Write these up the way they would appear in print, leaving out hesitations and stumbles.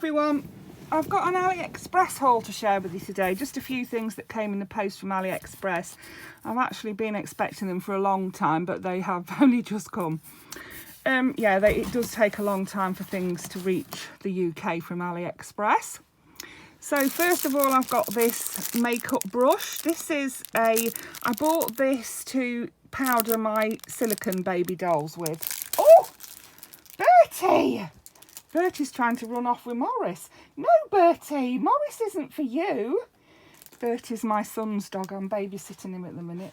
everyone, I've got an Aliexpress haul to share with you today. Just a few things that came in the post from Aliexpress. I've actually been expecting them for a long time, but they have only just come. It does take a long time for things to reach the UK from Aliexpress. So first of all, I've got this makeup brush. I bought this to powder my silicone baby dolls with. Oh, Bertie! Bertie's trying to run off with Morris. No, Bertie, Morris isn't for you. Bertie's my son's dog. I'm babysitting him at the minute.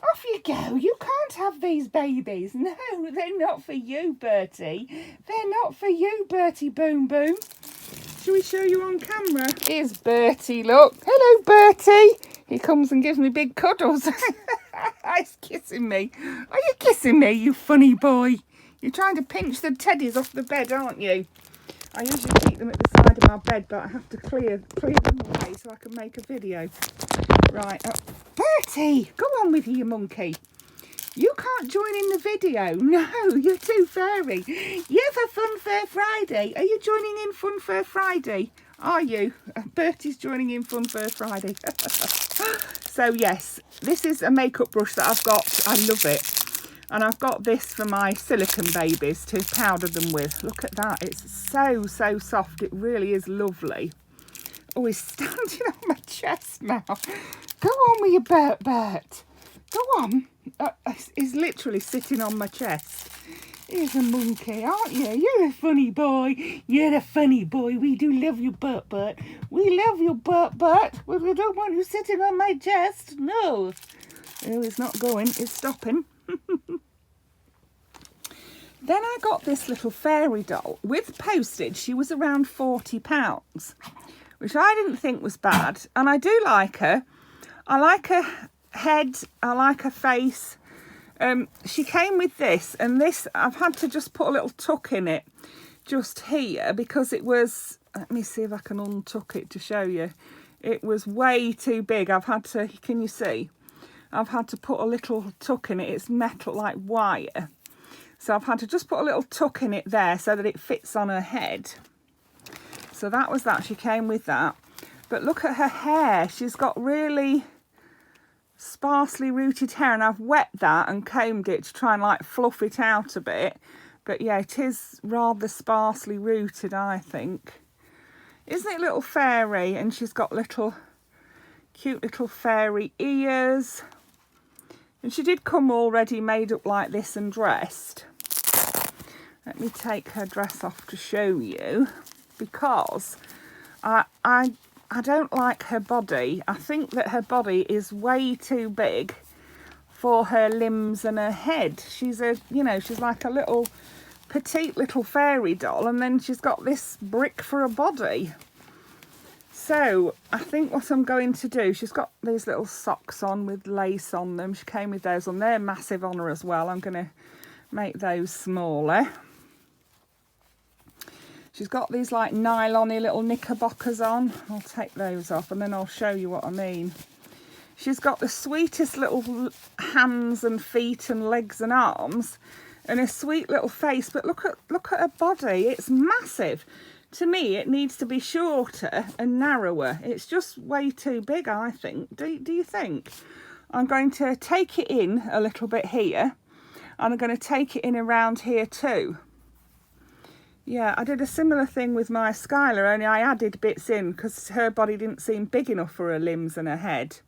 Off you go. You can't have these babies. No, they're not for you, Bertie. They're not for you, Bertie Boom Boom. Shall we show you on camera? Here's Bertie, look. Hello, Bertie. He comes and gives me big cuddles. He's kissing me. Are you kissing me, you funny boy? You're trying to pinch the teddies off the bed, aren't you? I usually keep them at the side of my bed, but I have to clear them away so I can make a video. Right, Bertie, go on with you monkey. You can't join in the video. No, you're too furry. Yeah, for Fun Fair Friday. Are you joining in Fun Fair Friday? Are you? Bertie's joining in Fun Fair Friday. So yes, this is a makeup brush that I've got. I love it. And I've got this for my silicone babies to powder them with. Look at that. It's so soft. It really is lovely. Oh, he's standing on my chest now. Go on with your Bert. Go on. He's literally sitting on my chest. He's a monkey, aren't you? You're a funny boy. You're a funny boy. We do love you, Bert. We love you, Bert. But we don't want you sitting on my chest. No. Oh, it's not going. It's stopping. Then I got this little fairy doll with postage. She was around £40, which I didn't think was bad. And I do like her. I like her head. I like her face. She came with this, and this I've had to just put a little tuck in it just here because it was, let me see if I can untuck it to show you. It was way too big. I've had to, can you see? I've had to put a little tuck in it. It's metal like wire. So I've had to just put a little tuck in it there so that it fits on her head. So that was that. She came with that. But look at her hair. She's got really sparsely rooted hair, and I've wet that and combed it to try and like fluff it out a bit. But yeah, it is rather sparsely rooted, I think. Isn't it a little fairy? And she's got cute little fairy ears. And she did come already made up like this and dressed. Let me take her dress off to show you, because I don't like her body. I think that her body is way too big for her limbs and her head. She's she's like a little petite little fairy doll, and then she's got this brick for a body. So I think what I'm going to do, she's got these little socks on with lace on them. She came with those on. They're massive on her as well. I'm going to make those smaller. She's got these like nylon-y little knickerbockers on. I'll take those off and then I'll show you what I mean. She's got the sweetest little hands and feet and legs and arms and a sweet little face. But look at her body. It's massive. To me, it needs to be shorter and narrower. It's just way too big, I think. Do you think? I'm going to take it in a little bit here. And I'm going to take it in around here too. Yeah, I did a similar thing with my Skylar, only I added bits in because her body didn't seem big enough for her limbs and her head.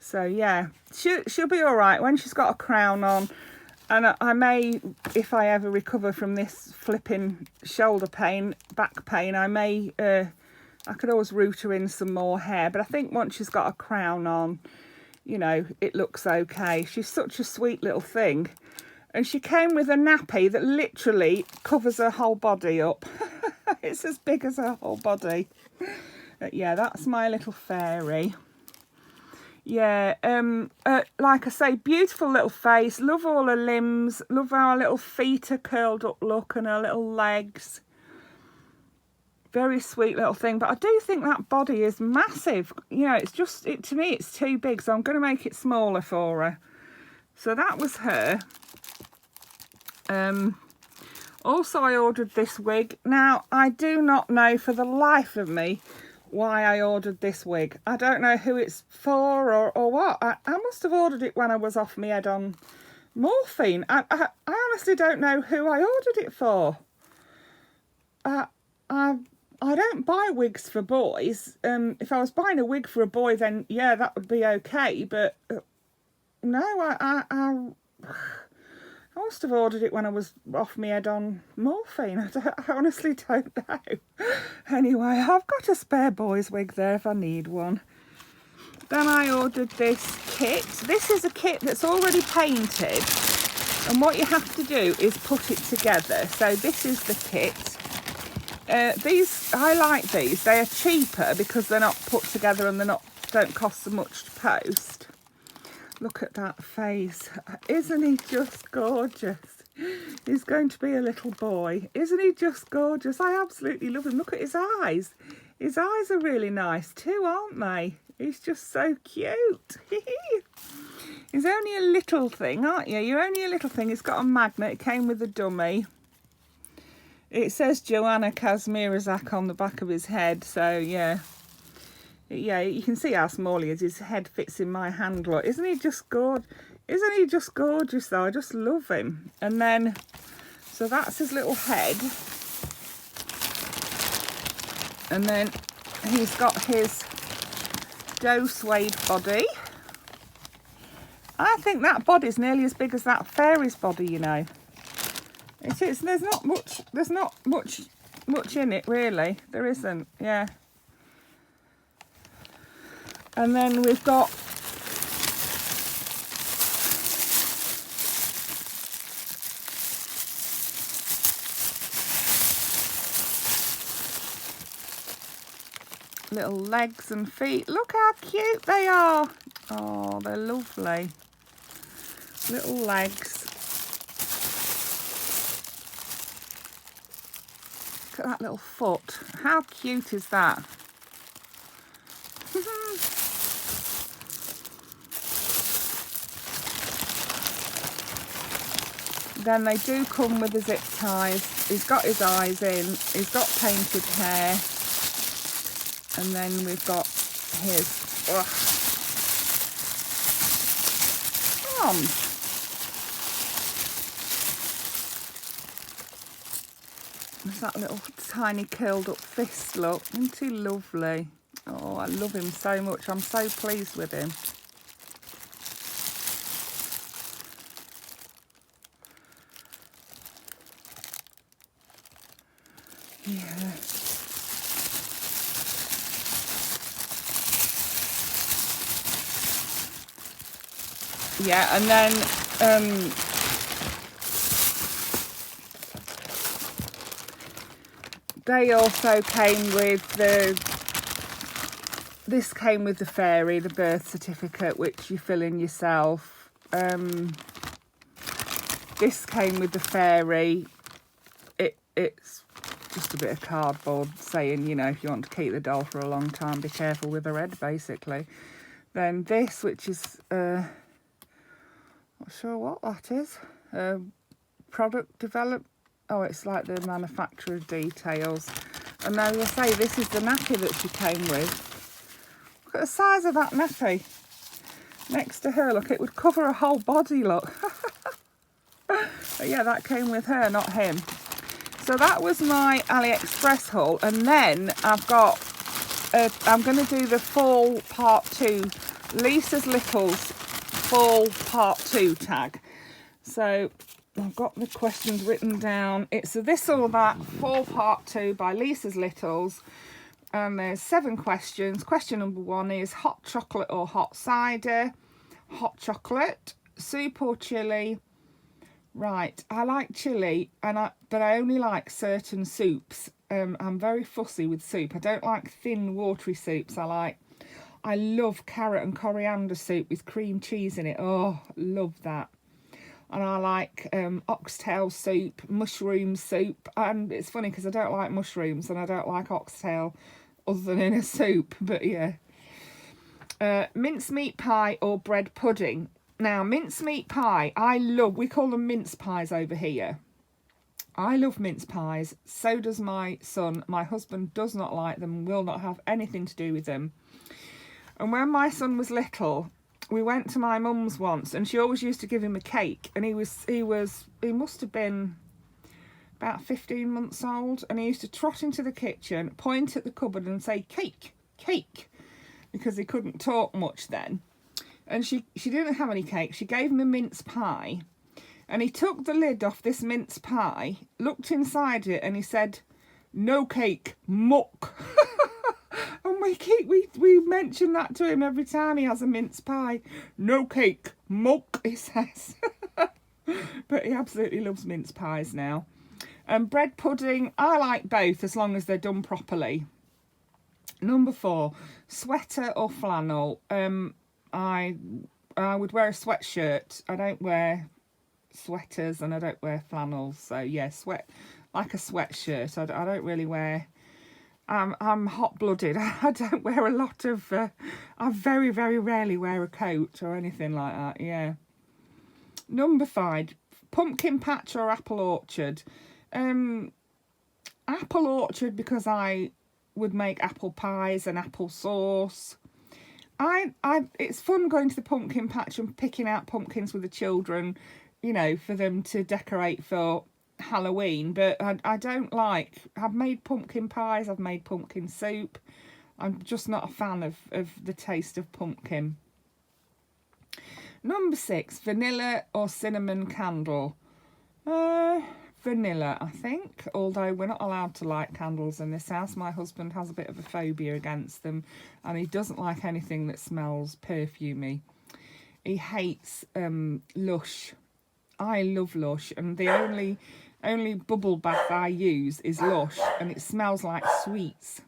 So yeah, she'll be all right when she's got a crown on. And I may, if I ever recover from this flipping shoulder pain, back pain, I could always root her in some more hair. But I think once she's got a crown on, it looks okay. She's such a sweet little thing. And she came with a nappy that literally covers her whole body up. It's as big as her whole body. Yeah, that's my little fairy. Yeah, like I say, beautiful little face. Love all her limbs. Love how her little feet are curled up look and her little legs. Very sweet little thing. But I do think that body is massive. It's just, to me, it's too big. So I'm going to make it smaller for her. So that was her. Also, I ordered this wig. Now, I do not know for the life of me why I ordered this wig. I don't know who it's for or what. I must have ordered it when I was off my head on morphine. I honestly don't know who I ordered it for. I don't buy wigs for boys. If I was buying a wig for a boy, then yeah, that would be okay. But no, I must have ordered it when I was off my head on morphine. I honestly don't know. Anyway, I've got a spare boy's wig there if I need one. Then I ordered this kit. This is a kit that's already painted. And what you have to do is put it together. So this is the kit. I like these. They are cheaper because they're not put together and don't cost so much to post. Look at that face. Isn't he just gorgeous? He's going to be a little boy. Isn't he just gorgeous? I absolutely love him. Look at his eyes. His eyes are really nice too, aren't they? He's just so cute. He's only a little thing, aren't you? You're only a little thing. It's got a magnet. It came with a dummy. It says Joanna Kazmierazak on the back of his head. So, yeah. Yeah, you can see how small he is. His head fits in my hand. Look, isn't he just gorgeous? Isn't he just gorgeous, though? I just love him. And then, so that's his little head. And then he's got his doe suede body. I think that body's nearly as big as that fairy's body, you know. It is. There's not much in it, really. There isn't, yeah. And then we've got little legs and feet. Look how cute they are. Oh, they're lovely. Little legs. Look at that little foot. How cute is that? Then they do come with the zip ties. He's got his eyes in. He's got painted hair. And then we've got his arms. There's that little tiny curled up fist, look. Isn't he lovely? Oh, I love him so much. I'm so pleased with him. Yeah. Yeah, and then they also came with this came with the fairy, the birth certificate, which you fill in yourself. This came with the fairy. It's just a bit of cardboard saying, you know, if you want to keep the doll for a long time, be careful with her head, basically. Then this, which is, not sure what that is. Product develop. Oh, it's like the manufacturer details. And as I say, this is the nappy that she came with. Look at the size of that nappy. Next to her, look, it would cover her whole body, look. But yeah, that came with her, not him. So that was my Aliexpress haul. And then I've got, I'm going to do the fall part 2, Lisa's Littles fall part 2 tag. So I've got the questions written down. It's this or that fall part 2 by Lisa's Littles. And there's 7 questions. Question number 1 is hot chocolate or hot cider? Hot chocolate, soup or chilli? Right, I like chilli, but I only like certain soups. I'm very fussy with soup. I don't like thin, watery soups. I love carrot and coriander soup with cream cheese in it. Oh, love that. And I like oxtail soup, mushroom soup. And it's funny because I don't like mushrooms and I don't like oxtail other than in a soup. But yeah. Mincemeat pie or bread pudding? Now, mincemeat pie, I love. We call them mince pies over here. I love mince pies. So does my son. My husband does not like them, will not have anything to do with them. And when my son was little, we went to my mum's once, and she always used to give him a cake. And he must have been about 15 months old, and he used to trot into the kitchen, point at the cupboard and say, "Cake, cake," because he couldn't talk much then. And she didn't have any cake. She gave him a mince pie. And he took the lid off this mince pie, looked inside it, and he said, "No cake, muck." And we mention that to him every time he has a mince pie. "No cake, muck," he says. But he absolutely loves mince pies now. And bread pudding, I like both as long as they're done properly. Number 4, sweater or flannel. I would wear a sweatshirt. I don't wear sweaters and I don't wear flannels, so yeah, like a sweatshirt. I don't really wear. I'm hot-blooded. I don't wear a lot of. I very, very rarely wear a coat or anything like that. Yeah. Number 5, pumpkin patch or apple orchard. Apple orchard, because I would make apple pies and apple sauce. It's fun going to the pumpkin patch and picking out pumpkins with the children, you know, for them to decorate for Halloween. But I don't like. I've made pumpkin pies. I've made pumpkin soup. I'm just not a fan of the taste of pumpkin. Number 6, vanilla or cinnamon candle. Vanilla, I think, although we're not allowed to light candles in this house. My husband has a bit of a phobia against them, and he doesn't like anything that smells perfumey. He hates Lush. I love Lush, and the only bubble bath I use is Lush, and it smells like sweets.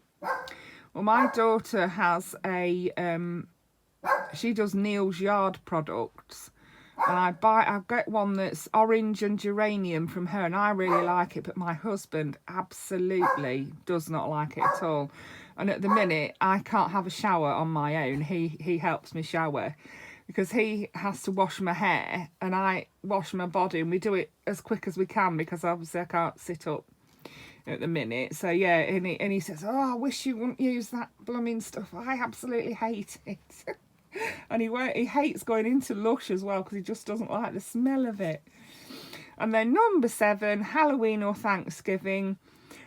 Well, my daughter has she does Neil's Yard products, and I get one that's orange and geranium from her, and I really like it, but my husband absolutely does not like it at all. And at the minute, I can't have a shower on my own. He helps me shower because he has to wash my hair and I wash my body, and we do it as quick as we can because obviously I can't sit up at the minute. So yeah, and he says, "Oh, I wish you wouldn't use that blooming stuff. I absolutely hate it." And he hates going into Lush as well because he just doesn't like the smell of it. And then number 7, Halloween or Thanksgiving.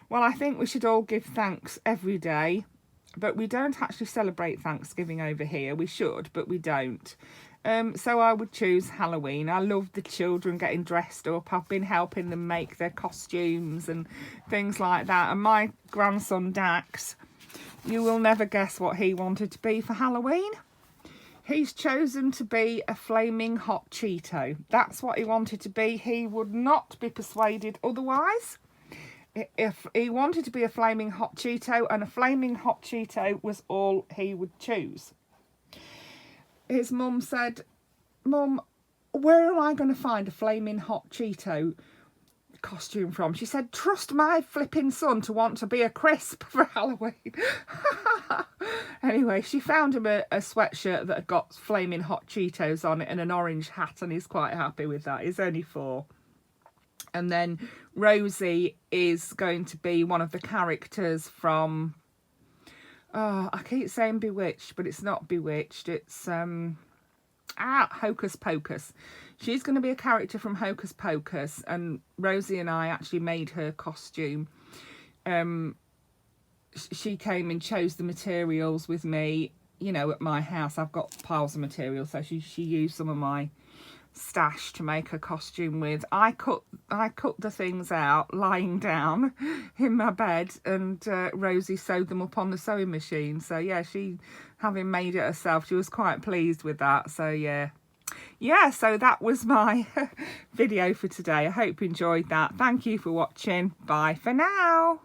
Well, I think we should all give thanks every day, but we don't actually celebrate Thanksgiving over here. We should, but we don't. So I would choose Halloween. I love the children getting dressed up. I've been helping them make their costumes and things like that. And my grandson Dax, you will never guess what he wanted to be for Halloween. He's chosen to be a flaming hot Cheeto. That's what he wanted to be. He would not be persuaded otherwise. If he wanted to be a flaming hot Cheeto, and a flaming hot Cheeto was all he would choose. His mum said, "Mum, where am I going to find a flaming hot Cheeto costume from?" She said, "Trust my flipping son to want to be a crisp for Halloween." Anyway, she found him a sweatshirt that had got flaming hot Cheetos on it and an orange hat, and he's quite happy with that. He's only 4. And then Rosie is going to be one of the characters from, I keep saying Bewitched, but it's not Bewitched. It's Hocus Pocus. She's going to be a character from Hocus Pocus, and Rosie and I actually made her costume. She came and chose the materials with me. You know, at my house I've got piles of materials, so she used some of my stash to make a costume with. I cut the things out lying down in my bed, and Rosie sewed them up on the sewing machine. So yeah, she, having made it herself, she was quite pleased with that. So yeah, so that was my video for today. I hope you enjoyed that. Thank you for watching. Bye for now.